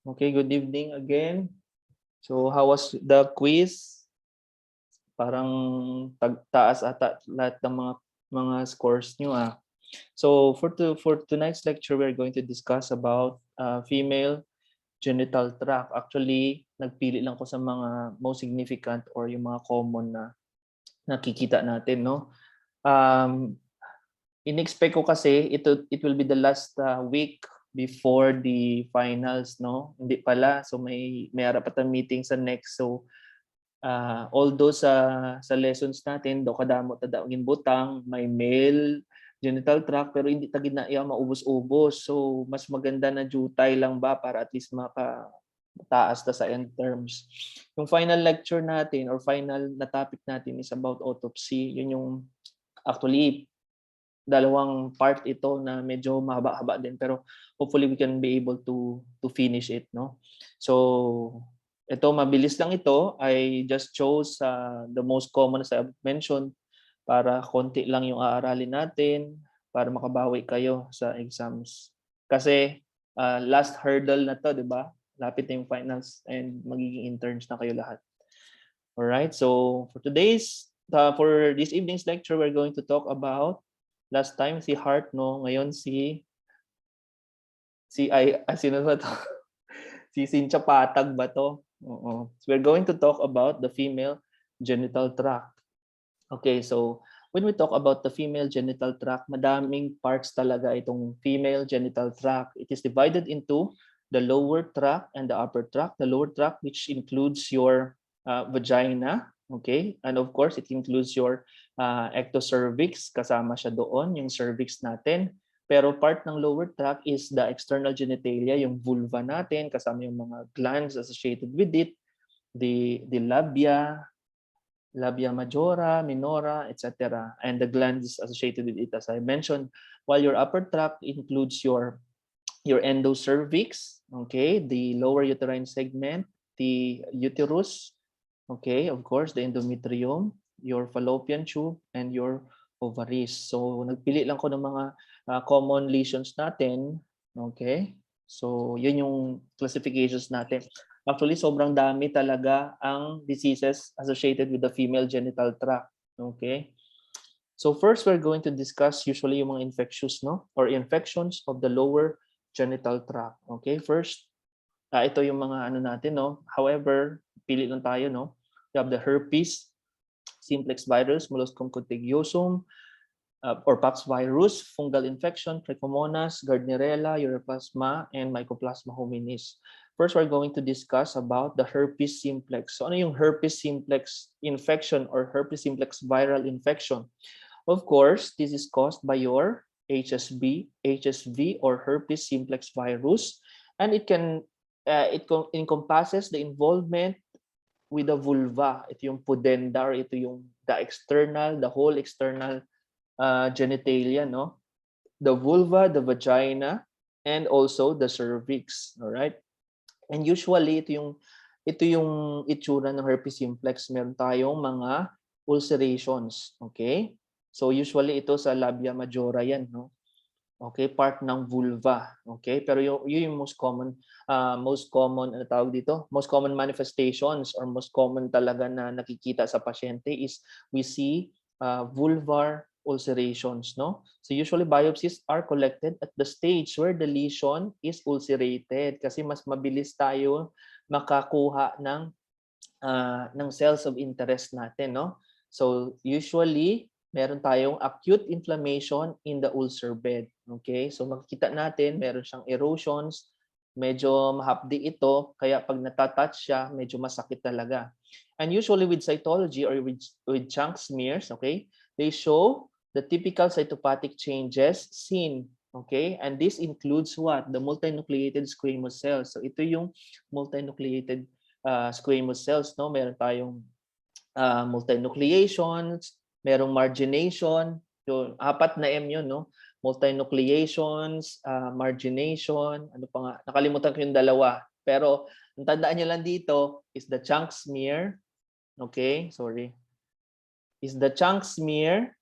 Okay, good evening again. So how was the quiz? Parang taas ata lahat ng mga scores nyo ah. So for tonight's lecture, we're going to discuss about female genital tract. Actually, nagpili lang ko sa mga most significant or yung mga common na nakikita natin, no? In-expect ko kasi it will be the last week before the finals, no? Hindi pala. So may harap pa meeting sa next. So although sa lessons natin do kadamo ta daw butang, may male genital tract pero hindi ta gid na iya maubos-ubos. So mas maganda na jutay lang ba para at least taas ta sa end terms. Yung final lecture natin or final na topic natin is about autopsy. Yun yung actually dalawang part ito na medyo mahaba-haba din pero hopefully we can be able to finish it, no? So ito mabilis lang ito. I just chose the most common as I've mentioned para konti lang yung aaralin natin para makabawi kayo sa exams. Kasi last hurdle na to, 'di ba? Lapit na yung finals and magiging interns na kayo lahat. All right. So for this evening's lecture, we're going to talk about last time si Heart, no? Ngayon sino ba to? Si Cynthia Patag ba to? Oo. So we're going to talk about the female genital tract. Okay, so when we talk about the female genital tract, madaming parts talaga itong female genital tract. It is divided into the lower tract and the upper tract. The lower tract, which includes your vagina, okay? And of course, it includes your ectocervix, kasama siya doon, yung cervix natin. Pero part ng lower tract is the external genitalia, yung vulva natin, kasama yung mga glands associated with it, the labia majora, minora, etc. And the glands associated with it, as I mentioned. While your upper tract includes your endocervix, okay, the lower uterine segment, the uterus, okay, of course, the endometrium, your fallopian tube, and your ovaries. So nagpili lang ko ng mga common lesions natin, okay? So yun yung classifications natin. Actually, sobrang dami talaga ang diseases associated with the female genital tract, okay? So first, we're going to discuss usually yung mga infectious, no? Or infections of the lower genital tract, okay? First, ito yung mga ano natin, no? However, pili lang tayo, no? We have the herpes simplex virus, molluscum contagiosum, or pox virus, fungal infection, Trichomonas, Gardnerella, Uroplasma, and Mycoplasma hominis. First, we're going to discuss about the herpes simplex. So ano yung herpes simplex infection or herpes simplex viral infection? Of course, this is caused by your HSV or herpes simplex virus, and it encompasses the involvement with the vulva. Ito yung pudenda, or ito yung the whole external genitalia, no? The vulva, the vagina, and also the cervix. All right. And usually ito yung itsura ng herpes simplex. Meron tayong mga ulcerations. Okay. So usually ito sa labia majora yan, no? Okay, part ng vulva. Okay, pero yung most common ano tawag dito? Most common manifestations or most common talaga na nakikita sa pasyente is we see vulvar ulcerations, no? So usually biopsies are collected at the stage where the lesion is ulcerated kasi mas mabilis tayo makakuha ng cells of interest natin, no? So usually meron tayong acute inflammation in the ulcer bed. Okay? So makikita natin meron siyang erosions, medyo mahapdi ito, kaya pag natatouch siya, medyo masakit talaga. And usually with cytology or with chunk smears, okay, they show the typical cytopathic changes seen. Okay? And this includes what? The multinucleated squamous cells. So ito yung multinucleated squamous cells, no? Meron tayong multinucleations, merong margination, yung 4 na M yun, no? Multinucleations, margination, ano pa nga, nakalimutan ko yung dalawa. Pero ang tandaan nyo lang dito is the chunk smear, okay, sorry, is the chunk smear,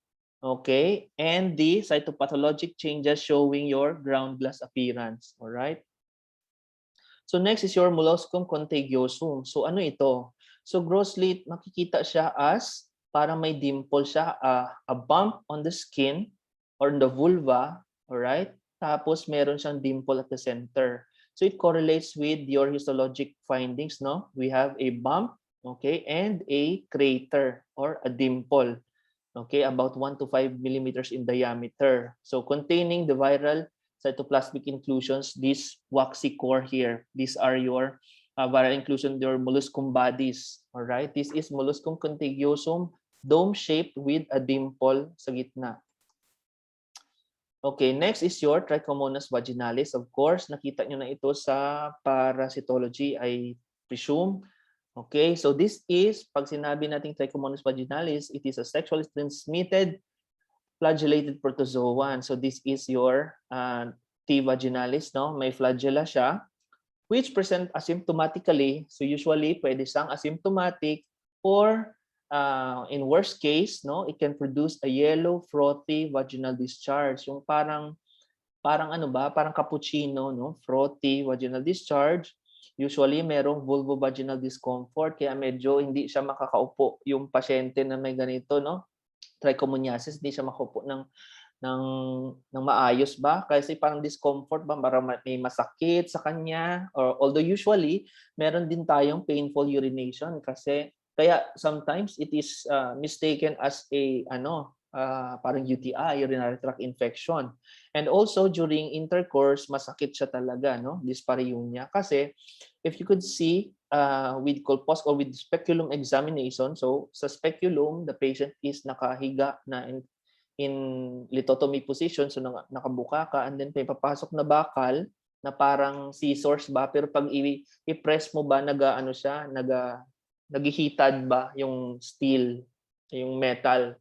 okay, and the cytopathologic changes showing your ground glass appearance, all right? So next is your molluscum contagiosum. So ano ito? So grossly makikita siya as parang may dimple siya, a bump on the skin or on the vulva, all right? Tapos meron siyang dimple at the center. So it correlates with your histologic findings, no? We have a bump, okay, and a crater or a dimple, okay, about 1 to 5 millimeters in diameter. So containing the viral cytoplasmic inclusions, this waxy core here. These are your viral inclusion, your molluscum bodies. All right, this is molluscum contagiosum, dome-shaped with a dimple sa gitna. Okay, next is your Trichomonas vaginalis. Of course, nakita nyo na ito sa parasitology, I presume. Okay, so this is, pag sinabi nating Trichomonas vaginalis, it is a sexually transmitted flagellated protozoan. So this is your T. vaginalis, no? May flagella siya, which present asymptomatically. So usually, pwede siyang asymptomatic or in worst case, no, it can produce a yellow frothy vaginal discharge. Yung parang ano ba, parang cappuccino, no? Frothy vaginal discharge. Usually merong vulvovaginal discomfort kaya medyo hindi siya makakaupo yung pasyente na may ganito, no? Trichomoniasis, hindi siya makaupo ng maayos ba? Kasi parang discomfort ba, parang may masakit sa kanya, or although usually meron din tayong painful urination kasi kaya sometimes it is mistaken as a parang UTI, urinary tract infection. And also during intercourse, masakit siya talaga, no? Dyspareunia. Kasi if you could see with colposcopy or with speculum examination, so sa speculum, the patient is nakahiga na in lithotomy position, so nakabuka ka, and then may papasok na bakal na parang scissors ba, pero pag i-press mo ba, naghihitad ba yung steel, yung metal.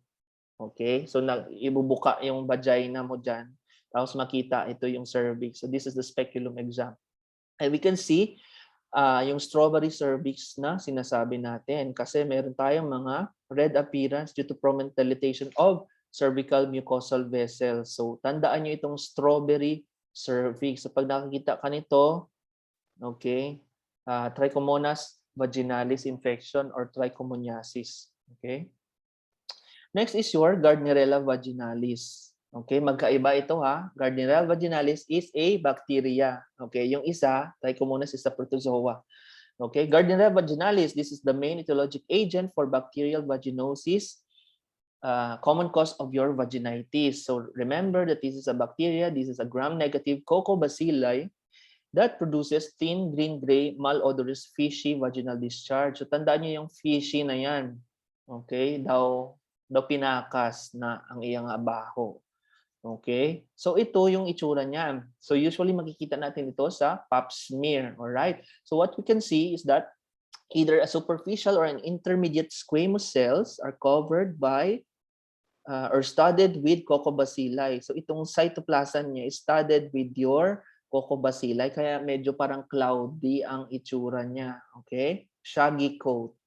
Okay? So ibubuka yung vagina mo dyan. Tapos makita ito yung cervix. So this is the speculum exam. And we can see yung strawberry cervix na sinasabi natin kasi meron tayong mga red appearance due to prominent dilatation of cervical mucosal vessels. So tandaan nyo itong strawberry cervix. So pag nakikita ka nito, okay, Trichomonas vaginalis infection or trichomoniasis. Okay? Next is your Gardnerella vaginalis. Okay, magkaiba ito ha. Gardnerella vaginalis is a bacteria. Okay, yung isa, Trichomonas, is a protozoa. Okay, Gardnerella vaginalis, this is the main etiologic agent for bacterial vaginosis, common cause of your vaginitis. So remember that this is a bacteria, this is a gram-negative coccobacilli that produces thin green-gray malodorous fishy vaginal discharge. So tandaan niyo yung fishy na yan. Okay, daw pinakas na ang iyang abaho. Okay? So ito yung itsura niya. So usually makikita natin ito sa pap smear, all right? So what we can see is that either a superficial or an intermediate squamous cells are covered by or studded with coccobacilli. So itong cytoplasm niya is studded with your coccobacilli, kaya medyo parang cloudy ang itsura niya. Okay? Shaggy coat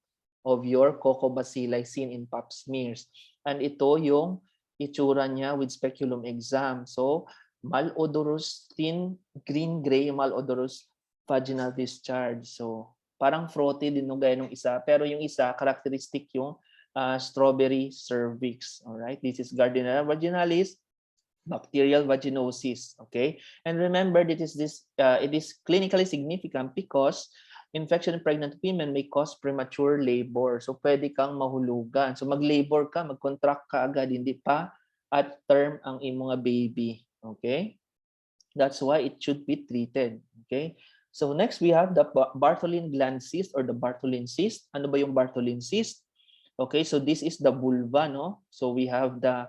of your coccobacilli seen in pap smears. And ito yung itsura niya with speculum exam. So, malodorous, thin, green-gray, malodorous vaginal discharge. So, parang frothy din nung gaya nung isa. Pero yung isa, characteristic yung strawberry cervix. Alright? This is Gardnerella vaginalis, bacterial vaginosis. Okay? And remember, it is clinically significant because infection in pregnant women may cause premature labor. So, pwede kang mahulugan. So, mag-labor ka, mag-contract ka agad, hindi pa at term ang imong baby. Okay? That's why it should be treated. Okay? So, next we have the Bartholin gland cyst or the Bartholin cyst. Ano ba yung Bartholin cyst? Okay, so this is the vulva, no? So, we have the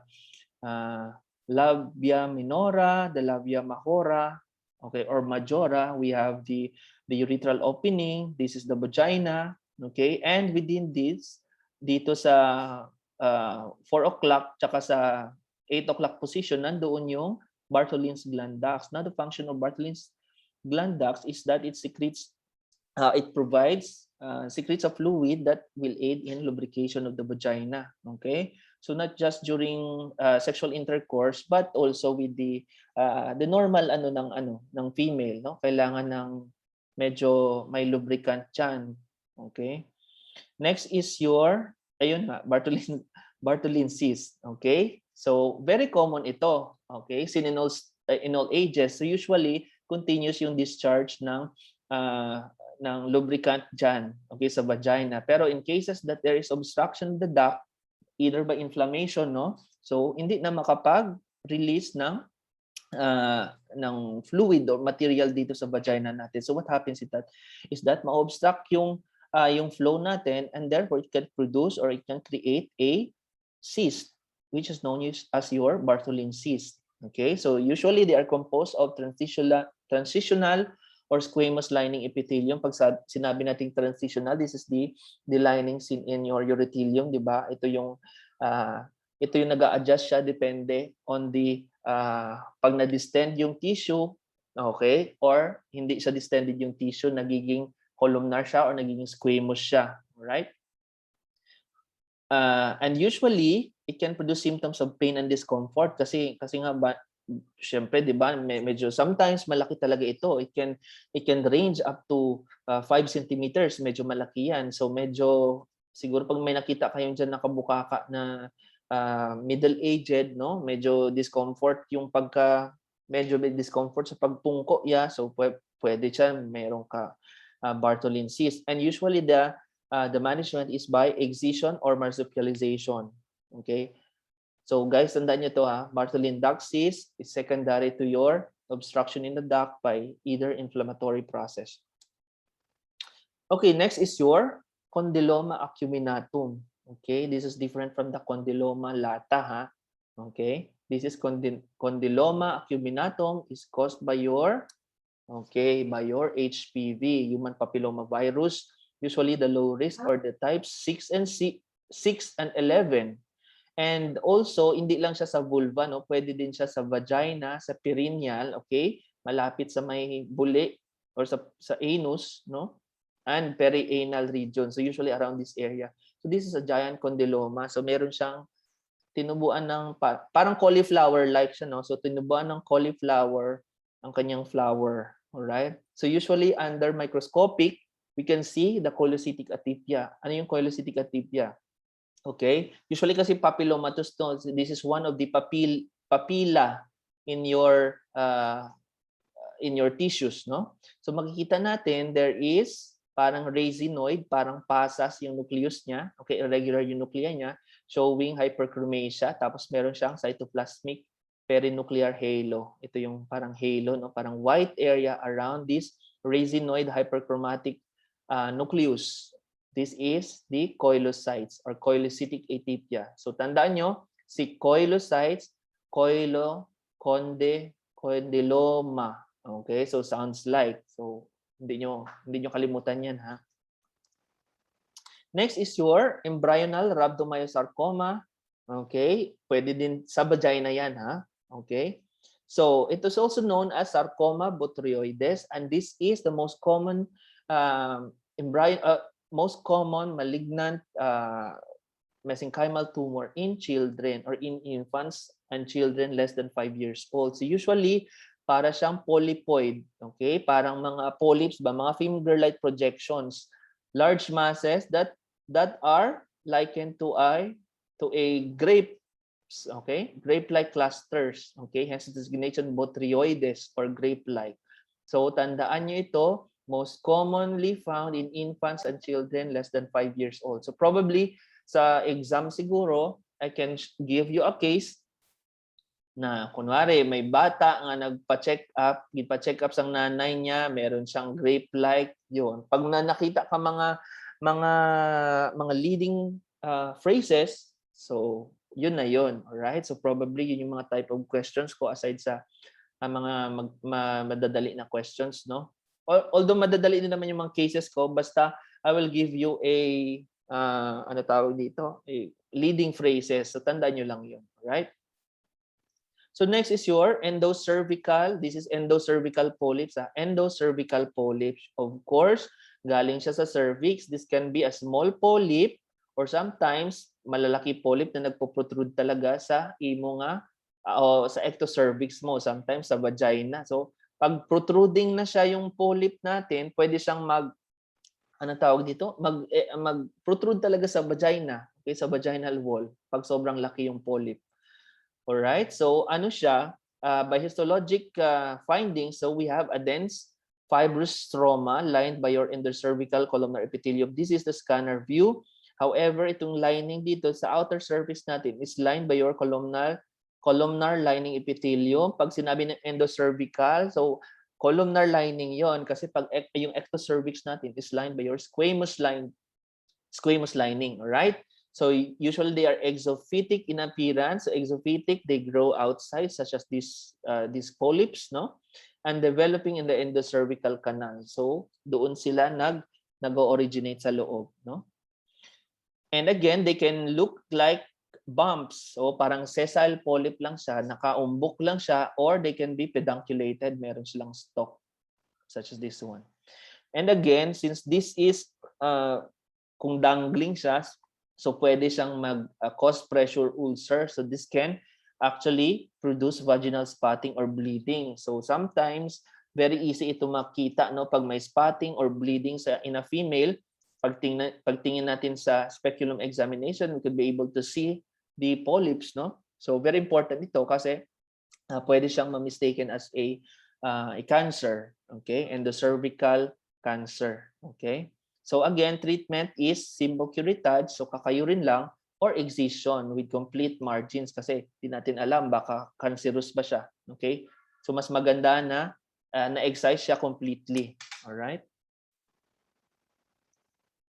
labia minora, the labia majora, okay, or majora. We have the urethral opening. This is the vagina, okay? And within this, dito sa 4 o'clock tsaka sa 8 o'clock position, nandoon yung Bartholin's gland ducts. Now, the function of Bartholin's gland ducts is that it secretes, it provides secretes a fluid that will aid in lubrication of the vagina, okay? So not just during sexual intercourse, but also with the normal ng female, no? Kailangan ng medyo may lubricant dyan. Okay? Next is your, ayun nga, Bartholin cyst. Okay? So, very common ito. Okay? Seen in all ages. So, usually, continuous yung discharge ng lubricant dyan, okay, sa vagina. Pero in cases that there is obstruction of the duct, either by inflammation, no? So, hindi na makapag-release ng fluid or material dito sa vagina natin. So what happens is that ma-obstruct yung flow natin, and therefore it can produce or it can create a cyst, which is known as your Bartholin cyst. Okay, so usually they are composed of transitional or squamous lining epithelium. Pag sinabi nating transitional, this is the lining in your urothelium, di ba? Ito yung nag-a-adjust siya depende on the pag na-distend yung tissue, okay, or hindi siya distended yung tissue, nagiging columnar siya or nagiging squamous siya, right? And usually it can produce symptoms of pain and discomfort kasi nga syempre, 'di ba, medyo sometimes malaki talaga ito. It can range up to 5 centimeters, medyo malaki 'yan. So medyo siguro pag may nakita kayong diyan nakabukaka na middle-aged, no, medyo discomfort yung medyo may discomfort sa pagtungko, yeah. So pwede siya meron ka Bartholin cyst. And usually the management is by excision or marsupialization. Okay? So guys, tandaan nyo to ha. Bartholin duct cyst is secondary to your obstruction in the duct by either inflammatory process. Okay, next is your Condyloma acuminatum. Okay, this is different from the Condyloma lata ha. Okay, this is Condyloma acuminatum is caused by your HPV, human papilloma virus. Usually the low risk or the types 6 and 11. And also, hindi lang siya sa vulva, no? Pwede din siya sa vagina, sa perineal, okay? Malapit sa may buli or sa anus, no? And perianal region. So usually around this area. So this is a giant condyloma. So meron siyang tinubuan ng parang cauliflower-like siya, no? So tinubuan ng cauliflower ang kanyang flower, all right? So usually under microscopic, we can see the cholecytic atypia. Ano yung cholecytic atypia? Okay? Usually kasi papillomatous to, this is one of the papilla in your tissues, no? So makikita natin there is parang racinoid, parang pasas yung nucleus niya, okay, irregular yung nuclei niya, showing hyperchromasia, tapos meron siyang cytoplasmic perinuclear halo. Ito yung parang halo, no? Parang white area around this racinoid hyperchromatic nucleus. This is the coilocytes or coilocytic atypia. So tandaan nyo, si coilocytes, condyloma. Okay, so sounds like. So hindi nyo kalimutan yan ha. Next is your embryonal rhabdomyosarcoma. Okay, pwede din sa vagina yan ha. Okay, so it is also known as sarcoma botryoides, and this is the most common most common malignant mesenchymal tumor in children or in infants and children less than 5 years old. So usually, para siyang polypoid, okay? Parang mga polyps ba, mga finger-like projections, large masses that are likened to a grape, okay? Grape-like clusters, okay? Hence the designation botryoides or grape-like. So tandaan niyo ito, most commonly found in infants and children less than 5 years old. So probably sa exam siguro, I can give you a case na kunwari may bata nga nagpa-check up sang nanay niya, meron siyang grape-like, yun. Pag nakita ka mga leading phrases, so yun na yun, alright? So probably yun yung mga type of questions ko aside sa mga madadali na questions, no? Although madadali din naman yung mga cases ko, basta I will give you a ano tawag dito, a leading phrases. So tandaan nyo lang yun, right? So next is your endocervical. This is endocervical polyps. Endocervical polyps, of course, galing siya sa cervix. This can be a small polyp or sometimes malalaki polyp na nagpo-protrude talaga sa imo nga o sa ectocervix mo, sometimes sa vagina. So Pag protruding na siya yung polyp natin, pwede siyang ano tawag dito? Mag-protrude talaga sa vagina, okay, sa vaginal wall, pag sobrang laki yung polyp. Alright, so ano siya? By histologic findings, so we have a dense fibrous stroma lined by your endocervical columnar epithelium. This is the scanner view. However, itong lining dito sa outer surface natin is lined by your columnar lining epithelium. Pag sinabi ng endocervical, so columnar lining yon kasi pag yung ectocervix natin is lined by your squamous lining, all right? So usually they are exophytic in appearance. So exophytic, they grow outside, such as these polyps, no? And developing in the endocervical canal. So doon sila nag-originate sa loob, no? And again, they can look like bumps. So parang sessile polyp lang siya, nakaumbok lang siya, or they can be pedunculated. Meron silang stalk, such as this one. And again, since this is kung dangling siya, so pwede siyang mag-cause pressure ulcer. So this can actually produce vaginal spotting or bleeding. So sometimes, very easy ito makita, no? Pag may spotting or bleeding in a female, pagtingin natin sa speculum examination, we could be able to see the polyps, no? So very important ito kasi pwede siyang ma-mistaken as a cancer, okay? Endocervical cancer, okay? So again, treatment is simple curettage, so kakayurin lang, or excision with complete margins kasi di natin alam baka cancerous ba siya, okay? So mas maganda na na-excise siya completely, all right?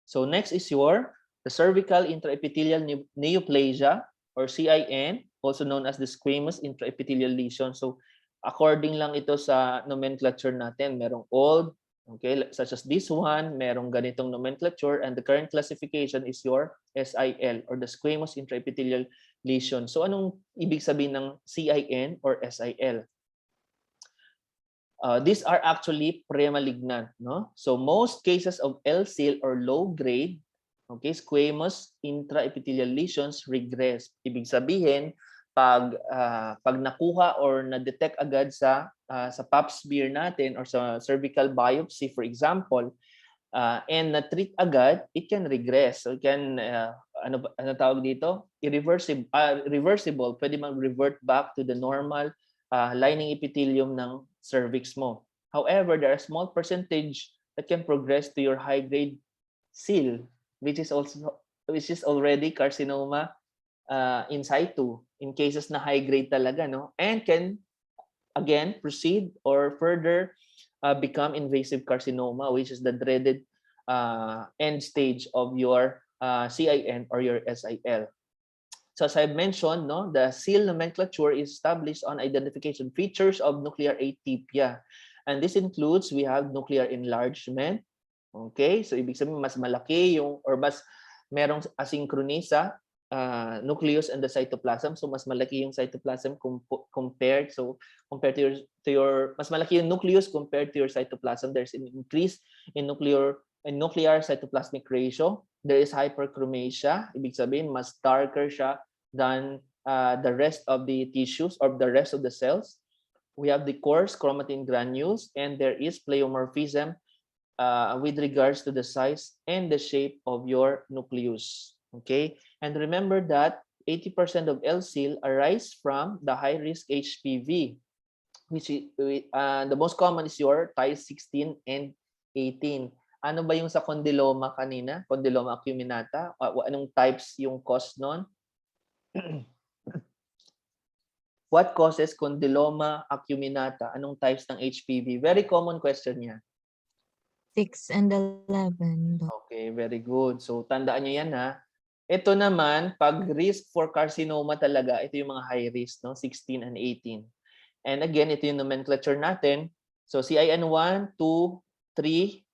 So next is the cervical intraepithelial neoplasia or CIN, also known as the squamous intraepithelial lesion. So according lang ito sa nomenclature natin, merong old, okay, such as this one, merong ganitong nomenclature, and the current classification is your SIL or the squamous intraepithelial lesion. So anong ibig sabihin ng CIN or SIL? These are actually premalignant, no? So most cases of LCL or low grade, okay, squamous intraepithelial lesions regress. Ibig sabihin, pag nakuha or na-detect agad sa pap smear natin or sa cervical biopsy, for example, and na-treat agad, it can regress. So it can ano tawag dito? Reversible. Pwede mag-revert back to the normal lining epithelium ng cervix mo. However, there are a small percentage that can progress to your high-grade SIL, which is already carcinoma in situ in cases na high-grade talaga, no? And can again proceed or further become invasive carcinoma, which is the dreaded end stage of your CIN or your SIL. So as I've mentioned, no, the SIL nomenclature is established on identification features of nuclear atypia. And this includes, we have nuclear enlargement. Okay, so ibig sabihin mas malaki or mas merong asynchrony sa nucleus and the cytoplasm. So mas malaki yung cytoplasm compared to your mas malaki yung nucleus compared to your cytoplasm. There's an increase in nuclear cytoplasmic ratio. There is hyperchromasia. Ibig sabihin, mas darker siya than the rest of the tissues or the rest of the cells. We have the coarse chromatin granules, and there is pleomorphism with regards to the size and the shape of your nucleus. Okay, and remember that 80% of LCL arise from the high-risk HPV, which is, the most common is your types 16 and 18. Ano ba yung sa condyloma kanina? Condyloma acuminata? Anong types yung cause nun? What causes condyloma acuminata? Anong types ng HPV? Very common question yan. 6 and 11. Okay, very good. So tandaan nyo yan ha. Ito naman, pag risk for carcinoma talaga, ito yung mga high risk, no? 16 and 18. And again, ito yung nomenclature natin. So CIN 1, 2, 3,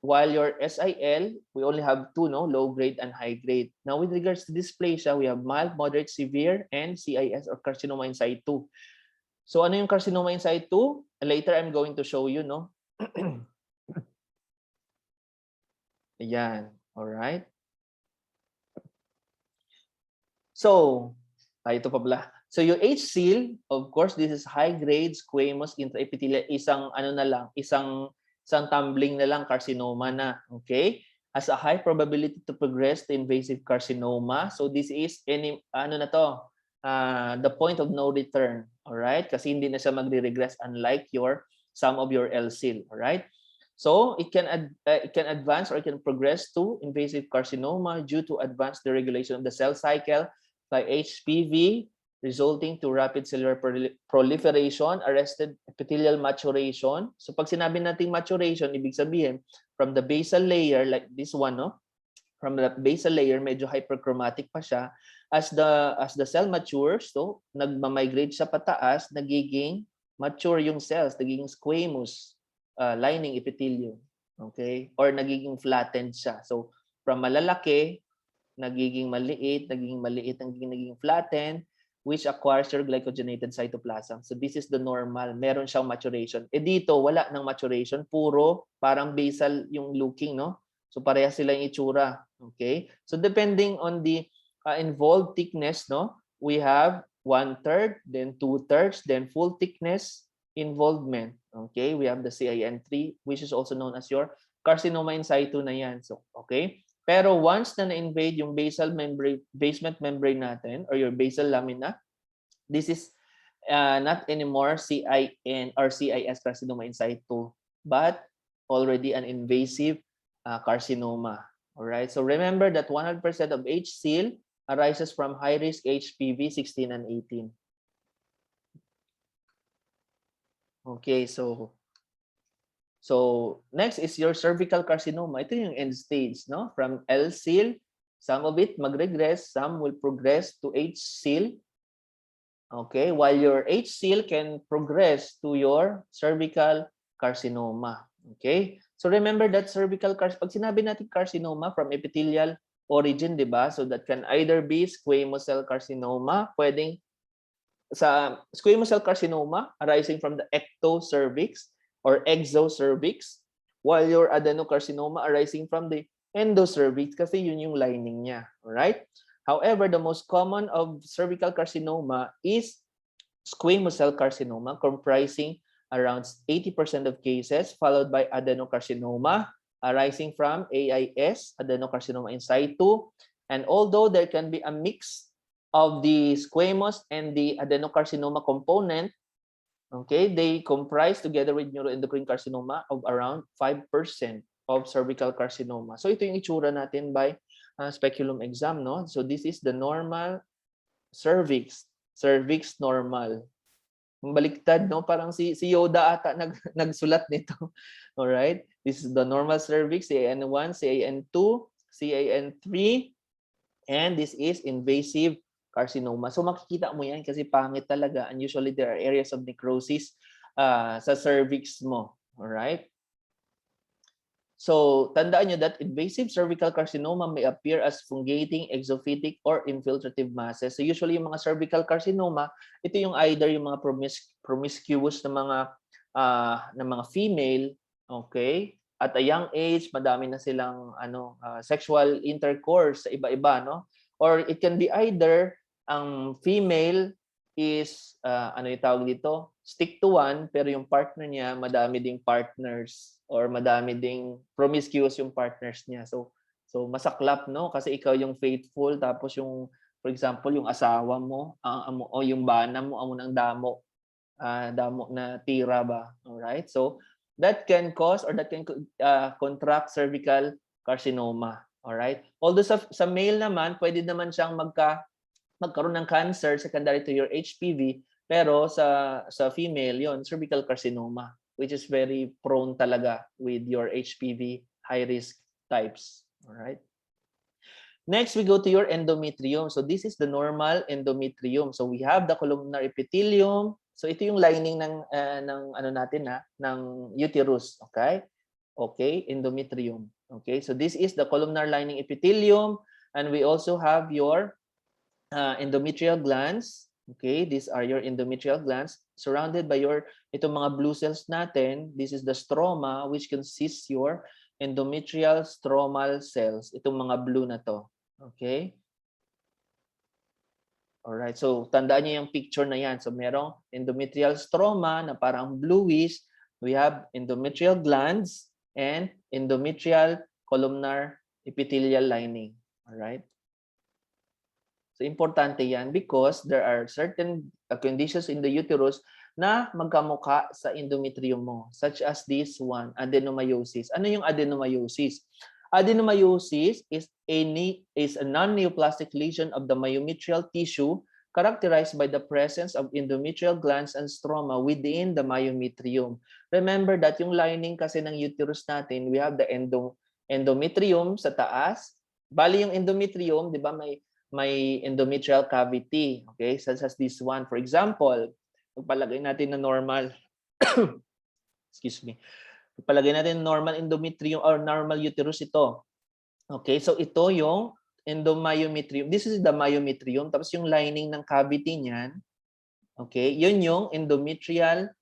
while your SIL, we only have 2, no? Low grade and high grade. Now with regards to dysplasia, we have mild, moderate, severe, and CIS or carcinoma in situ. So ano yung carcinoma in situ? Later I'm going to show you, no? Ayan, all right. So, ito pa pala. So yung HSIL, of course, this is high-grade squamous intraepithelial, isang ano na lang, isang tumbling na lang carcinoma na, okay? Has a high probability to progress to invasive carcinoma. So this is any ano na to, the point of no return, all right? Kasi hindi na siya magre-regress unlike some of your LSIL, all right? So it can advance or it can progress to invasive carcinoma due to advanced deregulation of the cell cycle by HPV, resulting to rapid cellular proliferation, arrested epithelial maturation. So pag sinabi natin maturation, ibig sabihin from the basal layer like this one, no? From the basal layer, medyo hyperchromatic pa siya. As the cell matures, so nagma-migrate siya pataas, nagiging mature yung cells, nagiging squamous lining epithelium. Okay? Or nagiging flattened siya. So from malalaki, nagiging maliit, nagiging flattened, which acquires your glycogenated cytoplasm. So this is the normal. Meron siyang maturation. Dito, wala ng maturation. Puro parang basal yung looking, no? So pareha sila yung itsura. Okay? So depending on the involved thickness, no? We have 1/3, then 2/3, then full thickness involvement. Okay? We have the CIN3, which is also known as your carcinoma in situ na yan. So, okay? Pero once na na-invade yung basement membrane natin or your basal lamina, this is not anymore CIN or CIS carcinoma in situ, but already an invasive carcinoma. All right. So remember that 100% of HSIL arises from high-risk HPV 16 and 18. Okay, so next is your cervical carcinoma. Ito yung end stage, no? From LSIL, some of it mag-regress, some will progress to HSIL. Okay, while your HSIL can progress to your cervical carcinoma. Okay? So remember that cervical carcinoma, pag sinabi natin carcinoma from epithelial origin, di ba? So that can either be squamous cell carcinoma, pwedeng sa squamous cell carcinoma arising from the ectocervix or exocervix, while your adenocarcinoma arising from the endocervix kasi yun yung lining niya. Alright? However, the most common of cervical carcinoma is squamous cell carcinoma, comprising around 80% of cases, followed by adenocarcinoma arising from AIS, adenocarcinoma in situ. And although there can be a mix of the squamous and the adenocarcinoma component, okay, they comprise together with neuroendocrine carcinoma of around 5% of cervical carcinoma. So ito yung itsura natin by speculum exam, no? So this is the normal cervix normal. Baliktad, no? Parang si Yoda ata nagsulat nito. All right? This is the normal cervix, CAN1, CAN2, CAN3, and this is invasive carcinoma. So makikita mo yan kasi pangit talaga, and usually there are areas of necrosis sa cervix mo. All right? So tandaan nyo that invasive cervical carcinoma may appear as fungating, exophytic, or infiltrative masses. So usually yung mga cervical carcinoma, ito yung either yung mga promiscuous na mga female, okay? At a young age, madami na silang sexual intercourse sa iba-iba, no? Or it can be either ang female is ano yung tawag dito? Stick to one, pero yung partner niya madami ding partners or madami ding promiscuous yung partners niya. So masaklap, no? Kasi ikaw yung faithful, tapos yung, for example, yung asawa mo o yung bana mo amo ng damo na tira ba. All right? So that can cause or that can contract cervical carcinoma. All right? Although sa male naman, pwede naman siyang magkaroon ng cancer secondary to your HPV, pero sa female yon cervical carcinoma, which is very prone talaga with your HPV high risk types. All right? Next, we go to your endometrium. So this is the normal endometrium. So we have the columnar epithelium. So ito yung lining ng ano natin ng uterus, okay? Okay, endometrium. Okay, so this is the columnar lining epithelium, and we also have your endometrial glands. Okay, these are your endometrial glands surrounded by itong mga blue cells natin. This is the stroma, which consists your endometrial stromal cells. Itong mga blue na to. Okay? Alright, so tandaan niyo yung picture na yan. So merong endometrial stroma na parang bluish. We have endometrial glands and endometrial columnar epithelial lining. Alright? So importante yan because there are certain conditions in the uterus na magkamukha sa endometrium mo, such as this one, adenomyosis. Ano yung adenomyosis? Adenomyosis is a non-neoplastic lesion of the myometrial tissue characterized by the presence of endometrial glands and stroma within the myometrium. Remember that yung lining kasi ng uterus natin, we have the endometrium sa taas. Bali yung endometrium, di ba, may endometrial cavity, okay? Such as this one. For example, pagpalagay natin na normal, excuse me, pagpalagay natin normal endometrium or normal uterus ito. Okay, so ito yung endomyometrium. This is the myometrium. Tapos yung lining ng cavity niyan, okay, yun yung endometrium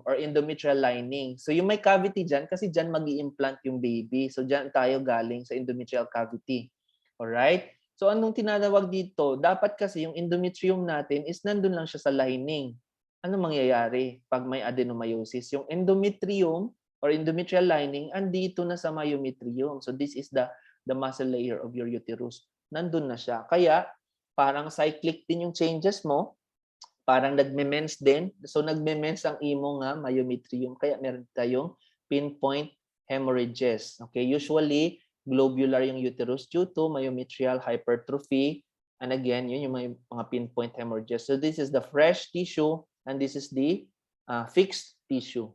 or endometrial lining. So yung may cavity dyan, kasi dyan mag-i-implant yung baby. So dyan tayo galing sa endometrial cavity. Alright? So anong tinatawag dito? Dapat kasi yung endometrium natin is nandun lang siya sa lining. Ano mangyayari pag may adenomyosis? Yung endometrium or endometrial lining andito na sa myometrium. So this is the muscle layer of your uterus. Nandun na siya. Kaya parang cyclic din yung changes mo. Parang nagme-mens din. So nagme-mens ang imo nga myometrium. Kaya meron tayong pinpoint hemorrhages. Okay, usually globular yung uterus due to myometrial hypertrophy. And again, yun yung mga pinpoint hemorrhages. So this is the fresh tissue and this is the fixed tissue.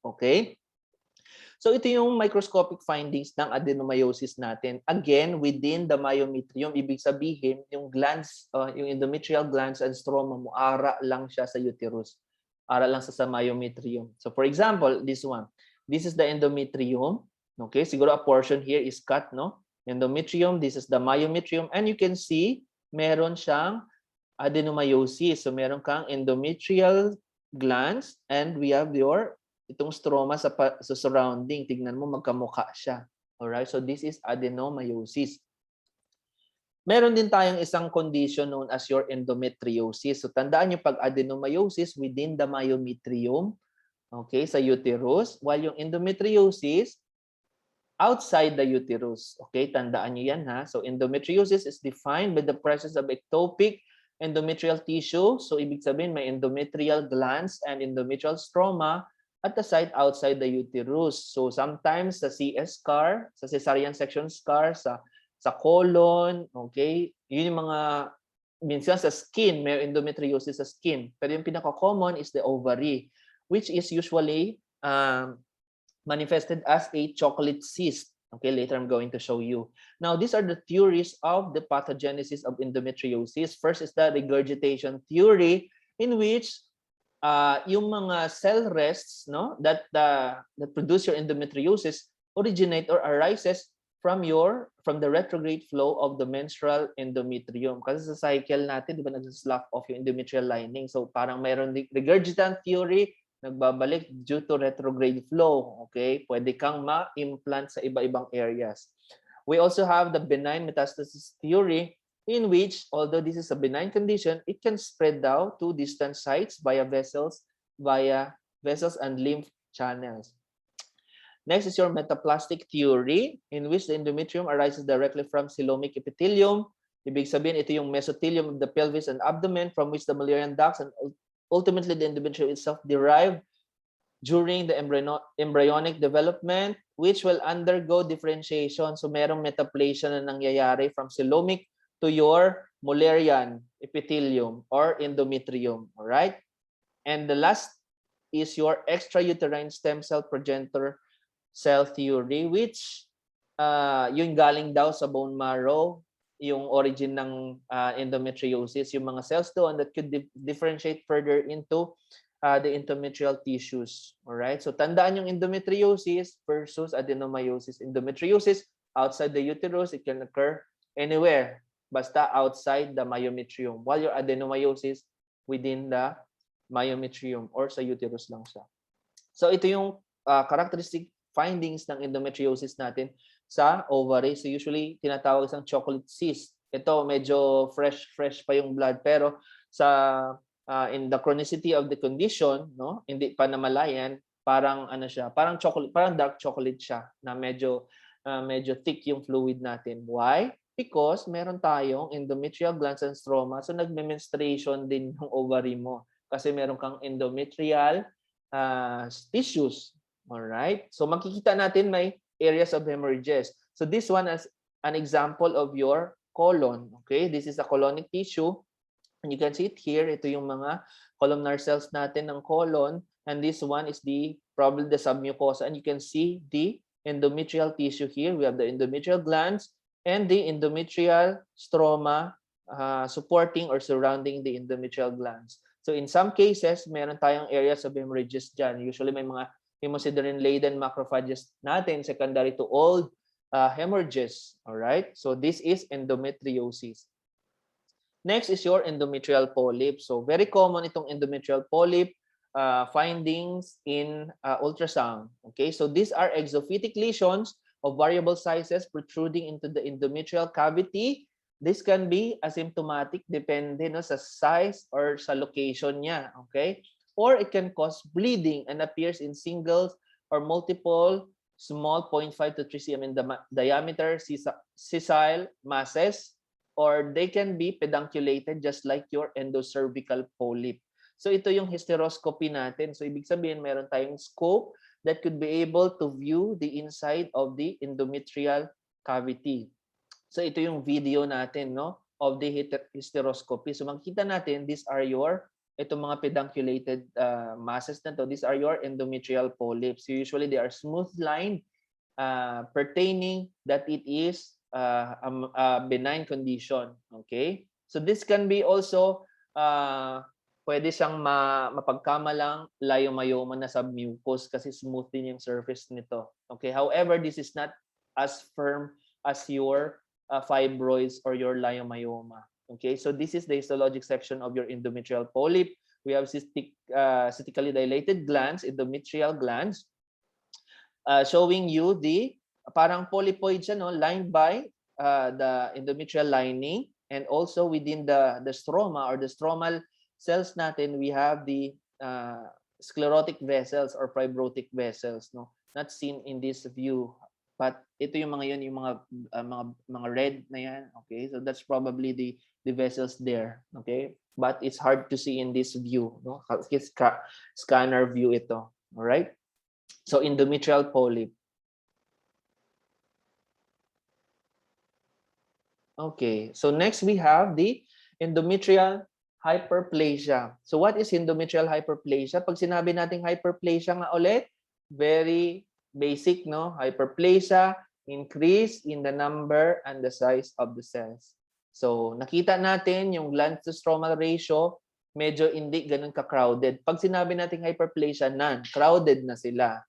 Okay? So ito yung microscopic findings ng adenomyosis natin. Again, within the myometrium, ibig sabihin, yung glands, yung endometrial glands and stroma mo, ara lang siya sa uterus. Ara lang sa myometrium. So for example, this one. This is the endometrium. Okay, siguro a portion here is cut, no? Endometrium, this is the myometrium, and you can see meron siyang adenomyosis. So meron kang endometrial glands and we have itong stroma sa surrounding. Tignan mo, magkamukha siya. Alright, so this is adenomyosis. Meron din tayong isang condition known as your endometriosis. So tandaan niyo pag adenomyosis within the myometrium, okay, sa uterus, while yung endometriosis outside the uterus. Okay, tandaan niyo yan ha. So endometriosis is defined by the presence of ectopic endometrial tissue. So ibig sabihin may endometrial glands and endometrial stroma at the site outside the uterus. So sometimes sa CS scar, sa cesarean section scar, sa colon, okay? Yun yung mga minsan sa skin, may endometriosis sa skin. Pero yung pinaka-common is the ovary, which is usually manifested as a chocolate cyst. Okay, later I'm going to show you. Now, these are the theories of the pathogenesis of endometriosis. First is the regurgitation theory, in which yung mga cell rests, no, that produce your endometriosis originate or arises from the retrograde flow of the menstrual endometrium. Kasi sa cycle natin, di ba, nag-slough off yung endometrial lining. So parang mayroon regurgitant theory, nagbabalik due to retrograde flow. Okay? Pwede kang ma-implant sa iba-ibang areas. We also have the benign metastasis theory, in which, although this is a benign condition, it can spread out to distant sites via vessels and lymph channels. Next is your metaplastic theory, in which the endometrium arises directly from coelomic epithelium. Ibig sabihin, ito yung mesothelium of the pelvis and abdomen, from which the Mullerian ducts and ultimately the endometrium itself derived during the embryonic development, which will undergo differentiation. So merong metaplasia na nangyayari from coelomic to your Mullerian epithelium or endometrium. All right? And the last is your extrauterine stem cell progenitor cell theory, which yung galing daw sa bone marrow, yung origin ng endometriosis, yung mga cells doon that could differentiate further into the endometrial tissues. Alright? So tandaan yung endometriosis versus adenomyosis. Endometriosis outside the uterus, it can occur anywhere, basta outside the myometrium. While your adenomyosis within the myometrium or sa uterus lang siya. So ito yung characteristic findings ng endometriosis natin sa ovary. So usually tinatawag isang chocolate cyst. ito medyo fresh pa yung blood, pero sa in the chronicity of the condition, no, hindi pa namalayan, parang ano siya, parang chocolate, parang dark chocolate siya na medyo thick yung fluid natin. Why? Because meron tayong endometrial glands and stroma, so nagme-menstruation din yung ovary mo kasi meron kang endometrial tissues. All right? So makikita natin may areas of hemorrhages. So this one is an example of your colon. Okay? This is a colonic tissue. And you can see it here. Ito yung mga columnar cells natin ng colon. And this one is probably the submucosa. And you can see the endometrial tissue here. We have the endometrial glands and the endometrial stroma supporting or surrounding the endometrial glands. So in some cases, meron tayong areas of hemorrhages dyan. Usually may mga hemosiderin-laden macrophages natin secondary to old hemorrhages. All right? So this is endometriosis. Next is your endometrial polyp. So very common itong endometrial polyp findings in ultrasound. Okay, so these are exophytic lesions of variable sizes protruding into the endometrial cavity. This can be asymptomatic depende no, sa size or sa location niya. Okay, or it can cause bleeding and appears in singles or multiple small 0.5 to 3 cm in diameter sessile masses, or they can be pedunculated just like your endocervical polyp. So ito yung hysteroscopy natin. So ibig sabihin meron tayong scope that could be able to view the inside of the endometrial cavity. So ito yung video natin, no, of the hysteroscopy. So makikita natin these are itong mga pedunculated masses na to. These are your endometrial polyps. So usually they are smooth lined, pertaining that it is a benign condition. Okay? So this can be also pwede siyang mapagkamalang leiomyoma na submucous kasi smooth din yung surface nito. Okay? However, this is not as firm as your fibroids or your leiomyoma. Okay? So this is the histologic section of your endometrial polyp. We have cystically dilated glands, endometrial glands, showing you the parang polypoid siya, no, lined by the endometrial lining, and also within the stroma or the stromal cells natin, we have the sclerotic vessels or fibrotic vessels, no, not seen in this view, but ito yung mga yun, yung mga red na yan. Okay, so that's probably the vessels there. Okay, but it's hard to see in this view, no, scanner view ito. All right, so endometrial polyp. Okay, so next we have the endometrial hyperplasia. So what is endometrial hyperplasia? Pag sinabi nating hyperplasia nga ulit, very basic, no? Hyperplasia, increase in the number and the size of the cells. So nakita natin yung gland to stromal ratio, medyo hindi ganun ka-crowded. Pag sinabi nating hyperplasia, crowded na sila.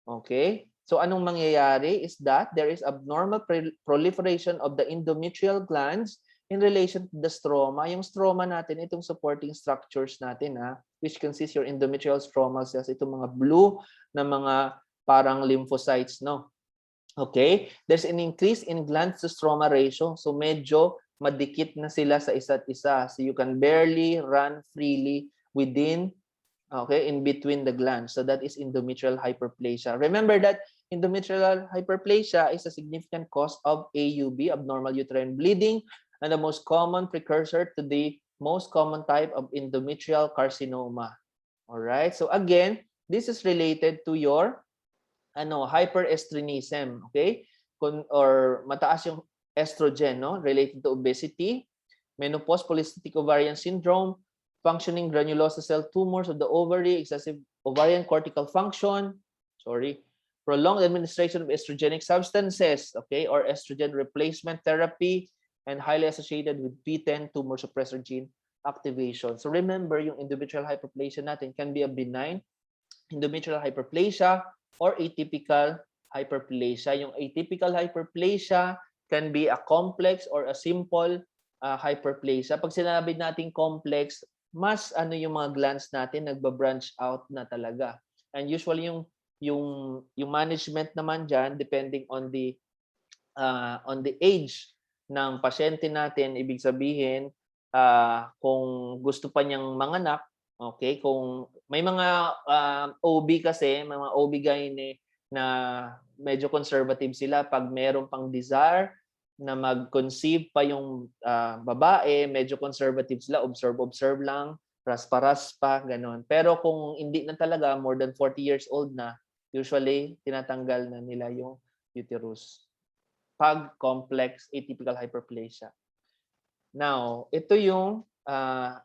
Okay? So anong mangyayari is that there is abnormal proliferation of the endometrial glands in relation to the stroma. Yung stroma natin, itong supporting structures natin, which consists your endometrial stromal cells, itong mga blue na mga parang lymphocytes, no? Okay? There's an increase in glands to stroma ratio. So medyo madikit na sila sa isa't isa. So you can barely run freely within, okay, in between the glands. So that is endometrial hyperplasia. Remember that endometrial hyperplasia is a significant cause of AUB, abnormal uterine bleeding, and the most common precursor to the most common type of endometrial carcinoma. All right. So again, this is related to your hyperestrenism, okay? Or mataas yung estrogen, no? Related to obesity, menopause, polycystic ovarian syndrome, functioning granulosa cell tumors of the ovary, excessive ovarian cortical function, prolonged administration of estrogenic substances, okay, or estrogen replacement therapy, and highly associated with PTEN tumor suppressor gene activation. So remember, yung endometrial hyperplasia natin can be a benign endometrial hyperplasia or atypical hyperplasia. Yung atypical hyperplasia can be a complex or a simple hyperplasia. Pag sinabi natin complex, mas yung mga glands natin nagba-branch out na talaga. And usually yung management naman diyan depending on the age ng pasyente natin, ibig sabihin, kung gusto pa niyang manganak, okay, kung may mga OB kasi, mga OB-GYN na medyo conservative sila pag meron pang desire na mag-conceive pa yung babae, medyo conservative sila, observe lang, raspa-raspa, ganon. Pero kung hindi na talaga, more than 40 years old na, usually tinatanggal na nila yung uterus. Pag complex atypical hyperplasia. Now, ito yung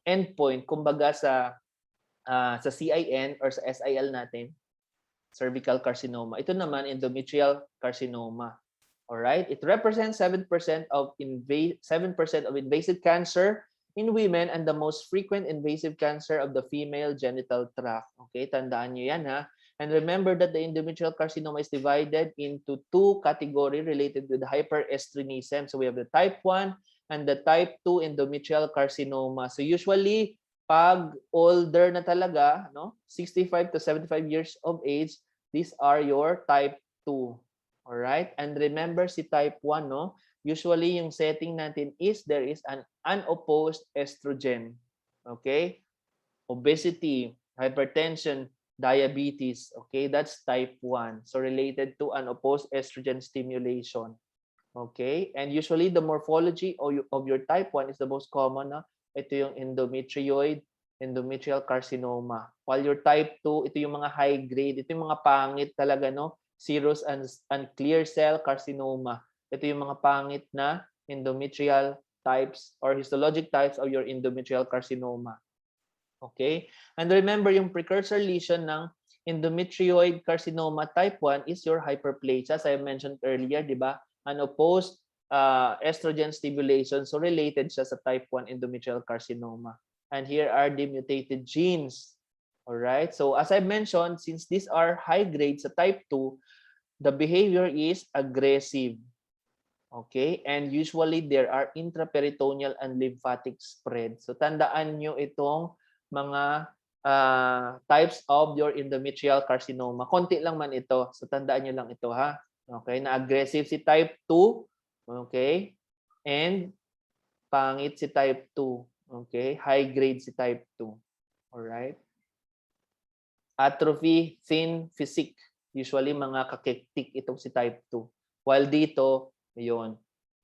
endpoint, kumbaga sa CIN or sa SIL natin, cervical carcinoma. Ito naman, endometrial carcinoma. All right? It represents 7% of invasive cancer in women and the most frequent invasive cancer of the female genital tract. Okay, tandaan nyo yan ha. And remember that the endometrial carcinoma is divided into two categories related with hyperestrenism. So we have the type 1 and the type 2 endometrial carcinoma. So usually, pag older na talaga, no, 65 to 75 years of age, these are your type 2. All right? And remember si type 1, no? Usually yung setting natin is there is an unopposed estrogen. Okay? Obesity, hypertension, diabetes. Okay? That's type 1. So related to unopposed estrogen stimulation. Okay? And usually the morphology of your type 1 is the most common. No? Ito yung endometrioid, endometrial carcinoma. While your type 2, ito yung mga high grade. Ito yung mga pangit talaga, no? Serous and clear cell carcinoma. Ito yung mga pangit na endometrial types or histologic types of your endometrial carcinoma. Okay? And remember, yung precursor lesion ng endometrioid carcinoma type 1 is your hyperplasia. As I mentioned earlier, di ba? Unopposed estrogen stimulation. So related siya sa type 1 endometrial carcinoma. And here are the mutated genes. All right? So as I mentioned, since these are high grade sa type 2, the behavior is aggressive. Okay? And usually there are intraperitoneal and lymphatic spread. So tandaan nyo itong mga types of your endometrial carcinoma. Konti lang man ito. So tandaan nyo lang ito ha. Okay? Na aggressive si type 2. Okay? And pangit si type 2. Okay? High grade si type 2. Alright? Atrophy, thin physique. Usually mga kakektik itong si type 2. While dito, yun,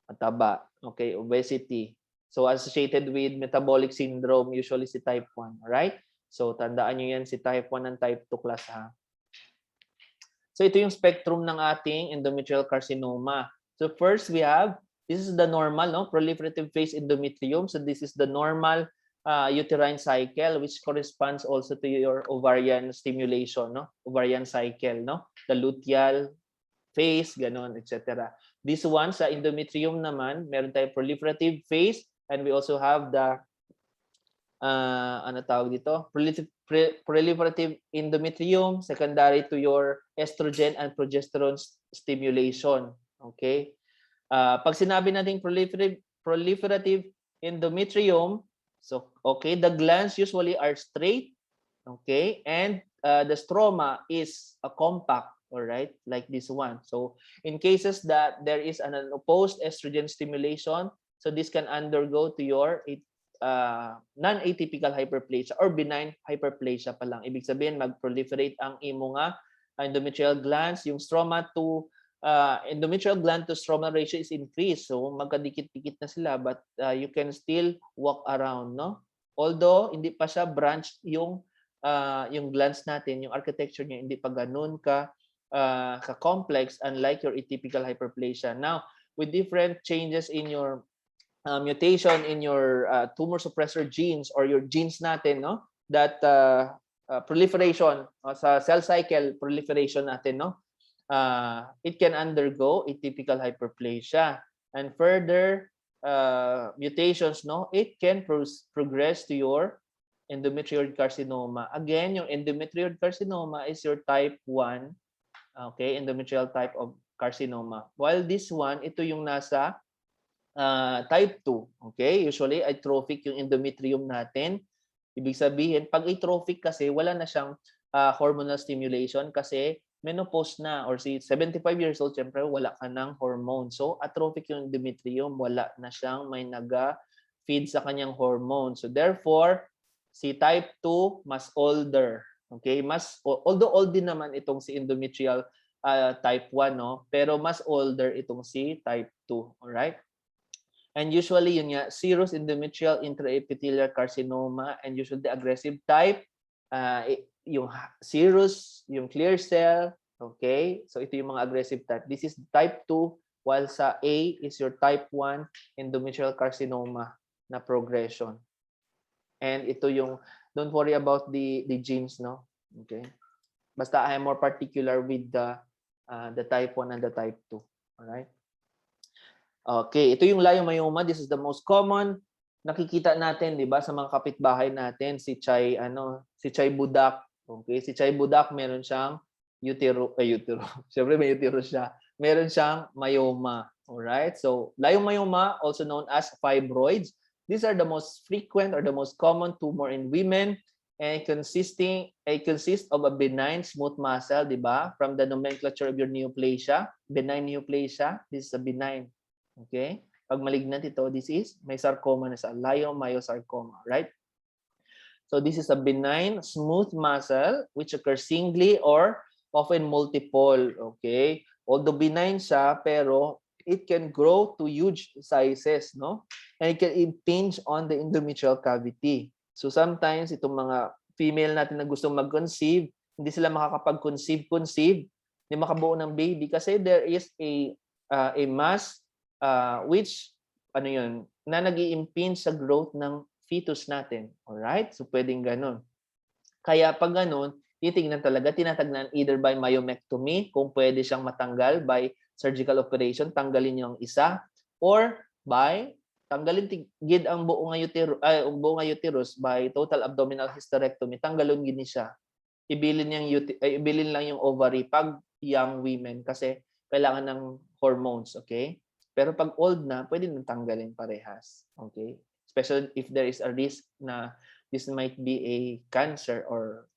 mataba. Okay, obesity. So associated with metabolic syndrome, usually si type 1. Alright? So tandaan nyo yan si type 1 and type 2 class ha. So ito yung spectrum ng ating endometrial carcinoma. So first we have, this is the normal, no, proliferative phase endometrium. So this is the normal uterine cycle, which corresponds also to your ovarian stimulation, no? Ovarian cycle, no? The luteal phase, ganon, etc. This one sa endometrium naman, meron tayong proliferative phase, and we also have the ano tawag dito? Proliferative endometrium, secondary to your estrogen and progesterone stimulation. Okay? Pag sinabi natin proliferative endometrium, so, okay, the glands usually are straight, okay, and the stroma is a compact, all right, like this one. So, in cases that there is an unopposed estrogen stimulation, so this can undergo to your non-atypical hyperplasia or benign hyperplasia pa lang. Ibig sabihin, mag-proliferate ang imo nga endometrial glands, yung stroma to endometrial gland to stroma ratio is increased. So magkadikit-dikit na sila, but you can still walk around, no? Although hindi pa siya branched yung glands natin, yung architecture niya hindi pa ganoon ka-complex, unlike your atypical hyperplasia. Now, with different changes in your mutation in your tumor suppressor genes or your genes natin, no? That proliferation sa cell cycle proliferation natin, no? It can undergo atypical hyperplasia, and further mutations, no, it can progress to your endometrioid carcinoma. Again, yung endometrioid carcinoma is your type 1, okay, endometrial type of carcinoma. While this one, ito yung nasa type 2, okay? Usually atrophic yung endometrium natin. Ibig sabihin, pag atrophic kasi wala na siyang hormonal stimulation kasi menopause na or si 75 years old, syempre wala ka ng hormone. So atrophic yung endometrium, wala na siyang may feed sa kanyang hormone. So therefore, si type 2 mas older. Okay? Although old din naman itong si endometrial type 1, no? Pero mas older itong si type 2. Alright? And usually, yun nga, serous endometrial intraepithelial carcinoma and usually the aggressive type, yung serous, yung clear cell, okay? So ito yung mga aggressive type. This is type 2, while sa A is your type 1 endometrial carcinoma na progression. And ito yung, don't worry about the genes, no? Okay? Basta I am more particular with the type 1 and the type 2. Alright? Okay, ito yung leiomyoma. This is the most common. Nakikita natin, 'di ba, sa mga kapitbahay natin, si Chay Budak. Okay, si Chay Budak meron siyang utero. Siyempre may uterus siya. Meron siyang myoma. All right? So, leiomyoma, also known as fibroids. These are the most frequent or the most common tumor in women and consist of a benign smooth muscle, 'di ba? From the nomenclature of your neoplasia, benign neoplasia, this is a benign. Okay? Pag malignant ito, this is may sarcoma na sa leiomyosarcoma, right? So this is a benign smooth muscle which occurs singly or often multiple, okay? Although benign siya, pero it can grow to huge sizes, no? And it can impinge on the endometrial cavity. So sometimes itong mga female natin na gustong mag-conceive, hindi sila makakapag-conceive, hindi makabuo ng baby kasi there is a mass which na nag-i-impinge sa growth ng fetus natin. Alright? So pwedeng ganun. Kaya pag ganun, titignan talaga, tinatagnan either by myomectomy, kung pwede siyang matanggal by surgical operation, tanggalin yung isa, or by tanggalin gid ang buong uterus by total abdominal hysterectomy, tanggalon gid ni siya. Ibilin lang yung ovary pag young women kasi kailangan ng hormones, okay? Pero pag old na, pwede nang tanggalin parehas. Okay? Especially if there is a risk na this might be a cancer or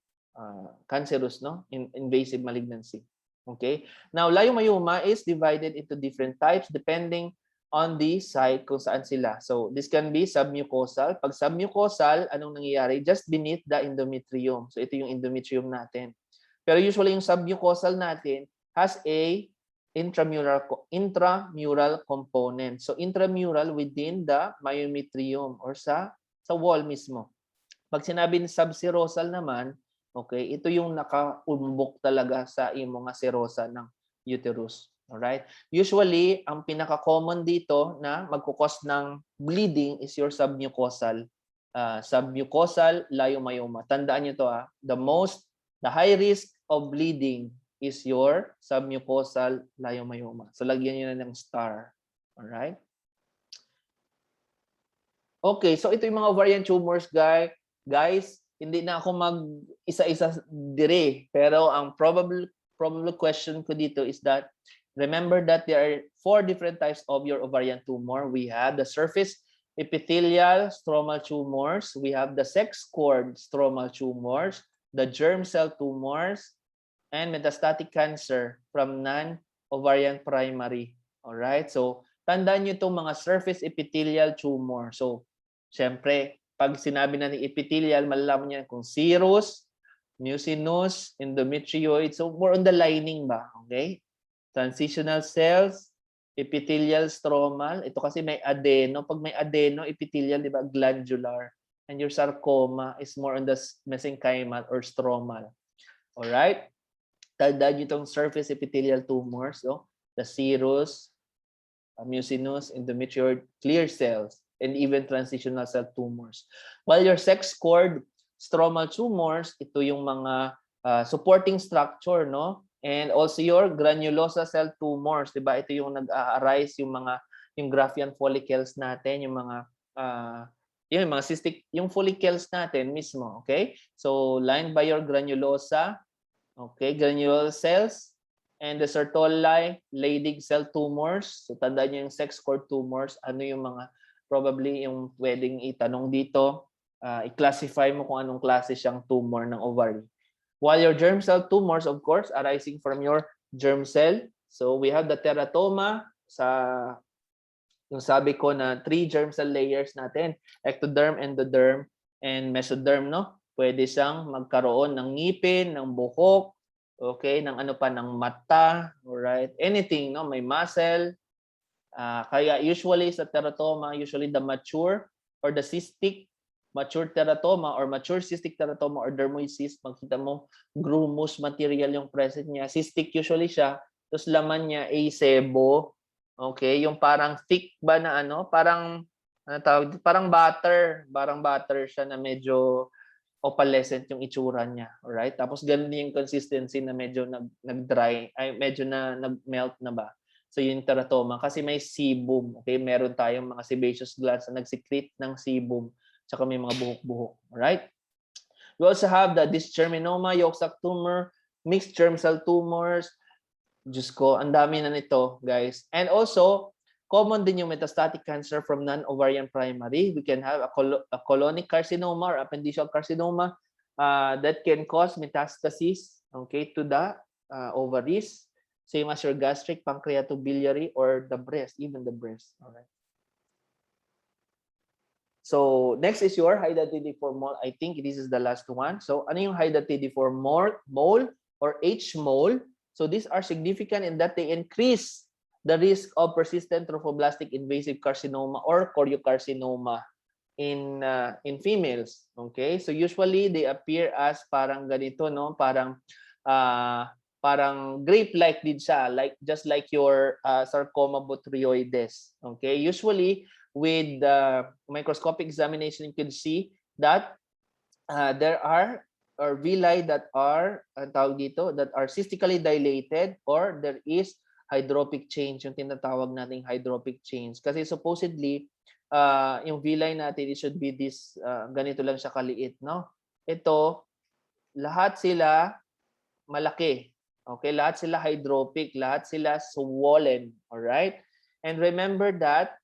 cancerous, no? Invasive malignancy. Okay? Now, leiomyoma is divided into different types depending on the site kung saan sila. So, this can be submucosal. Pag submucosal, anong nangyayari? Just beneath the endometrium. So, ito yung endometrium natin. Pero usually, yung submucosal natin has a intramural component. So intramural within the myometrium or sa wall mismo. Pag sinabi ng subserosal naman, okay, ito yung nakaumbok talaga sa imong nga serosa ng uterus. Alright? Usually, ang pinaka-common dito na magkukos ng bleeding is your submucosal leiomyoma. Tandaan niyo to, the high risk of bleeding is your submucosal leiomyoma. So, lagyan nyo na ng star. Alright? Okay, so ito yung mga ovarian tumors, guys. Hindi na ako mag-isa-isa dire. Pero ang probable question ko dito is that, remember that there are 4 different types of your ovarian tumor. We have the surface epithelial stromal tumors. We have the sex cord stromal tumors, the germ cell tumors, and metastatic cancer from non-ovarian primary. Alright? So, tandaan nyo itong mga surface epithelial tumor. So, syempre, pag sinabi na ni epithelial, malalaman niya kung serous, mucinous, endometrioid. So, more on the lining ba? Okay? Transitional cells, epithelial stromal. Ito kasi may adeno. Pag may adeno, epithelial, di ba? Glandular. And your sarcoma is more on the mesenchymal or stromal. Alright? Tandaan nyo itong surface epithelial tumors, no? The serous, mucinous, endometrioid, clear cells, and even transitional cell tumors. While your sex cord stromal tumors, ito yung mga supporting structure, no? And also your granulosa cell tumors, 'di ba? Ito yung nag-arise yung Graafian follicles natin, yung mga cystic, yung follicles natin mismo, okay? So lined by your granulosa, okay, granular cells, and the Sertoli, Leydig cell tumors. So tandaan nyo yung sex cord tumors, ano yung mga probably yung pwedeng itanong dito, i-classify mo kung anong klase siyang tumor ng ovary. While your germ cell tumors, of course, arising from your germ cell. So we have the teratoma sa yung sabi ko na 3 germ cell layers natin, ectoderm, endoderm, and mesoderm, no? Pwede siyang magkaroon ng ngipin, ng buhok, okay, ng ano pa, ng mata, alright? Anything, no? May muscle. Kaya usually sa teratoma, usually the mature or the cystic mature teratoma or mature cystic teratoma or dermoid cyst, makita mo grumous material yung present niya. Cystic usually siya, tapos laman niya asebo. Okay, yung parang thick ba na ano, parang ano tawag, parang butter siya na medyo opalescent yung itsura niya. Alright? Tapos ganun din yung consistency na medyo nag-dry, ay medyo na nag-melt na ba. So yung teratoma kasi may sebum. Okay, meron tayong mga sebaceous glands na nag-secrete ng sebum. Tsaka may mga buhok-buhok. Alright? We also have the dysgerminoma, yolk sac tumor, mixed germ cell tumors. Diyos ko, ang dami na nito, guys. And also, common din yung metastatic cancer from non-ovarian primary. We can have a colonic carcinoma or appendiceal carcinoma that can cause metastasis, okay, to the ovaries, same as your gastric, pancreatobiliary, or the breast, even the breast. All right. So next is your Hydatidiform mole. I think this is the last one. So ano yung Hydatidiform mole or H mole? So these are significant in that they increase the risk of persistent trophoblastic invasive carcinoma or choriocarcinoma in females. Okay? So usually they appear as parang ganito, no? Parang grape-like din siya, like just like your sarcoma botryoides. Okay? Usually with microscopic examination, you can see that there are villi that are tawag dito, that are cystically dilated, or there is hydropic change, yung tinatawag nating hydropic change. Kasi supposedly yung villi natin, it should be this ganito lang siya kaliit, no? Ito, lahat sila malaki. Okay, lahat sila hydropic, lahat sila swollen, all right? And remember that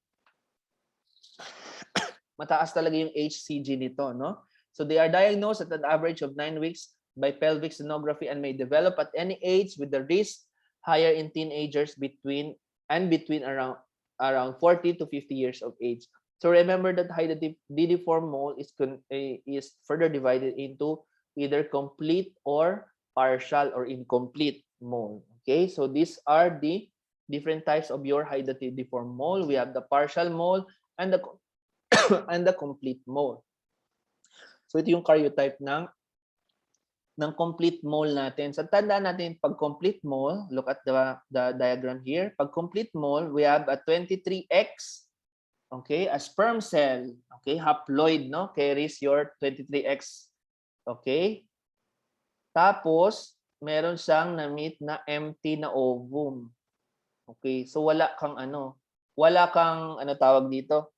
mataas talaga yung HCG nito, no? So they are diagnosed at an average of 9 weeks by pelvic sonography and may develop at any age, with the risk higher in teenagers between around 40 to 50 years of age. So remember that Hydatidiform mole is further divided into either complete or partial or incomplete mole. Okay, so these are the different types of your Hydatidiform mole. We have the partial mole and the and the complete mole. So ito yung karyotype ng complete mole natin. So tandaan natin, pag complete mole, look at the diagram here. Pag complete mole, we have a 23X, okay, a sperm cell, okay, haploid, no, carries your 23X, okay. Tapos, meron siyang na-meet na empty na ovum. Okay, so wala kang tawag dito,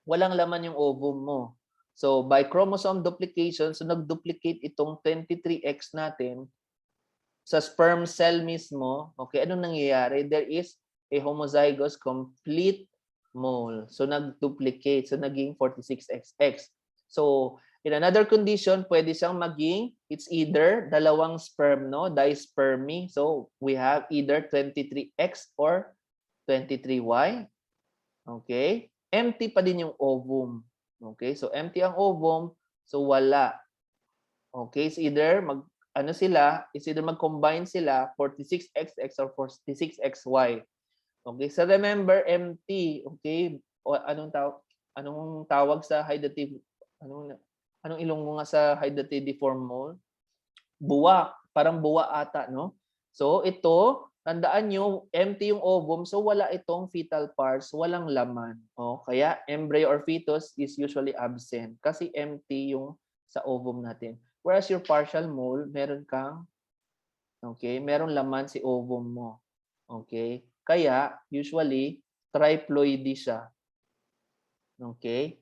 walang laman yung ovum mo. So by chromosome duplication, so nag-duplicate itong 23X natin sa sperm cell mismo. Okay, anong nangyayari? There is a homozygous complete mole. So nag-duplicate. So naging 46XX. So in another condition, pwede siyang maging, it's either dalawang sperm, no? Dispermy. So we have either 23X or 23Y. Okay? Empty pa din yung ovum. Okay? So empty ang ovum, so wala. Okay? So either mag-combine sila 46XX or 46XY. Okay? So remember, empty. Okay? O anong tawag sa anong ilong mo nga sa Hydatidiform mole? Buwa. Parang buwa ata, no? So ito, tandaan nyo, empty yung ovum, so wala itong fetal parts, walang laman. O, kaya embryo or fetus is usually absent kasi empty yung sa ovum natin. Whereas your partial mole, meron laman si ovum mo. Okay? Kaya, usually, triploidy siya. Okay?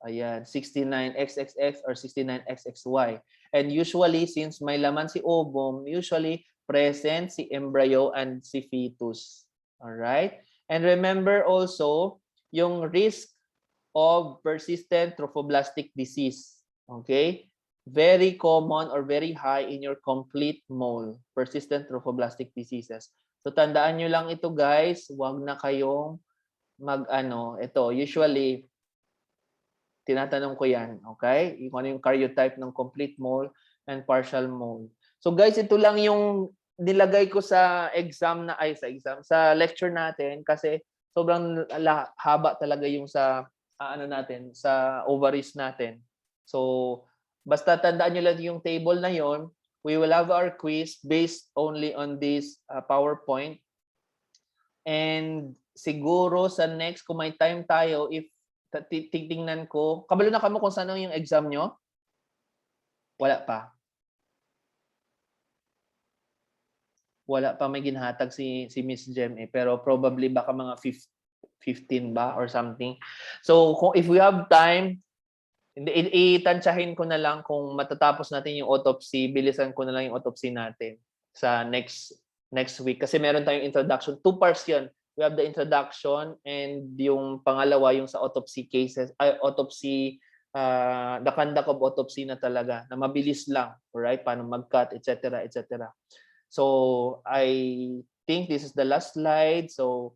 Ayan, 69XXX or 69XXY. And usually, since may laman si ovum, usually present si embryo and si fetus. Alright? And remember also, yung risk of persistent trophoblastic disease. Okay? very common or very high in your complete mole, persistent trophoblastic diseases. So tandaan nyo lang ito guys, wag na kayong ito, usually tinatanong ko yan, okay? Kung ano yung karyotype ng complete mole and partial mole. So guys, ito lang yung nilagay ko sa sa lecture natin kasi sobrang haba talaga yung sa sa ovaries natin. So basta tandaan niyo lang yung table na yon. We will have our quiz based only on this PowerPoint. And siguro sa next, kung may time tayo, if titingnan ko, kabalo na kamo kung saan yung exam nyo? Wala pa. Wala pa may ginhatag si Miss Jem eh. Pero probably baka mga 15 ba or something. So if we have time, itansyahin ko na lang kung matatapos natin yung autopsy, bilisan ko na lang yung autopsy natin sa next week. Kasi meron tayong introduction. 2 parts yun. We have the introduction and yung pangalawa yung sa autopsy cases, the conduct of autopsy na talaga, na mabilis lang, right? Paano mag-cut, etc., etc. So I think this is the last slide. So